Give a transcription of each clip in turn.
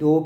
2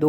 2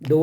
2